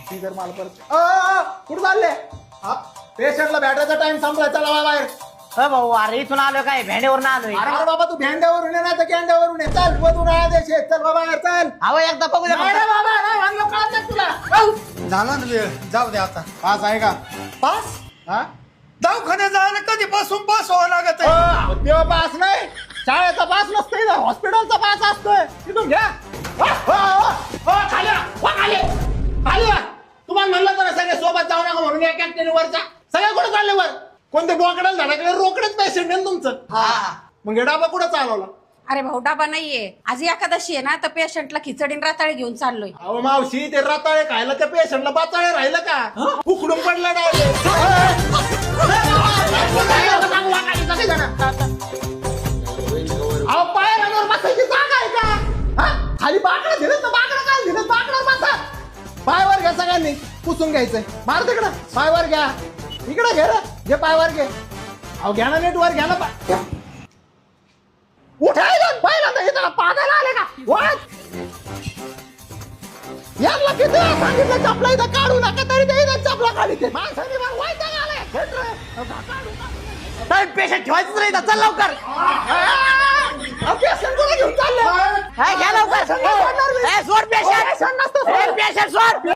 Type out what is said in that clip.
ती जर मला परत कुठं चालले पेशंटला भेटायचा टाइम संपला, चला बाहेर. भाऊ अरे इथून आलो काय भेंड्यावरून आलोय. अरे बाबा तू भेंड्यावरून ये नाही तर कॅन्ड्यावरून ये. चल मधून आदेश आहे. चल बाबा बाहेर चल. अहो एकदा बघू द्या नाही फक्त. रे बाबा, नाही म्हणलं कळत नाही तुला. झाला ना वेळ, जाऊ दे आता. पास आहे का? पास हा दवाखान्यात जायला कधीपासून पास व्हावं लागत आहे. तेव्हा पास नाही, शाळेचा पास नसतोय, हॉस्पिटलचा पास असतोय. तिथून घ्या. खाली वा, वा खाली. खाली वा. तुम्हाला म्हणलं तर सगळे सोबत जाऊ नका म्हणून एक एक वरचा सगळे कुठे चालले वर? कोणते बोकडाला धडकले? रोकडेच पेशंट आहे ना तुमचं. मग हे डाबा कुठं चालवला? अरे भाऊ डाबा नाहीये, आज एकादशी आहे ना, तर पेशंटला खिचडी राताळी घेऊन चाललोय. अहो मावशी, ते रताळे खायला त्या पेशंटला बाचाळे राहिलं का? उकडून पडला डायरेक्ट. अहो पायऱ्यावर बसायची जागा आहे का? हा? खाली बाकडं दिलं तर बाकडं काय दिलं? बाकडं बसा. पायवर घ्या सगळ्यांनी, पुसून घ्यायचंय. मार तिकडं, पायवर घ्या. इकडे घे रे, घे पायवर घे. अहो घ्या ना, नेट वर घ्या ना. उठायला पाहिलं तर इथं पादायला आले का? वाट यांना किती वेळा सांगितलं चपला इथं काढू नका, तरी ते इथं चपला खाली ते माणसाने मला वैताग आलाय. भेट रे. पेशंट ठेवायचं नाही इथं. चल लवकर. पेशंट कोणी घेऊन चाललं? घ्या लवकर. सोड पेशंट. पेशंट सोड.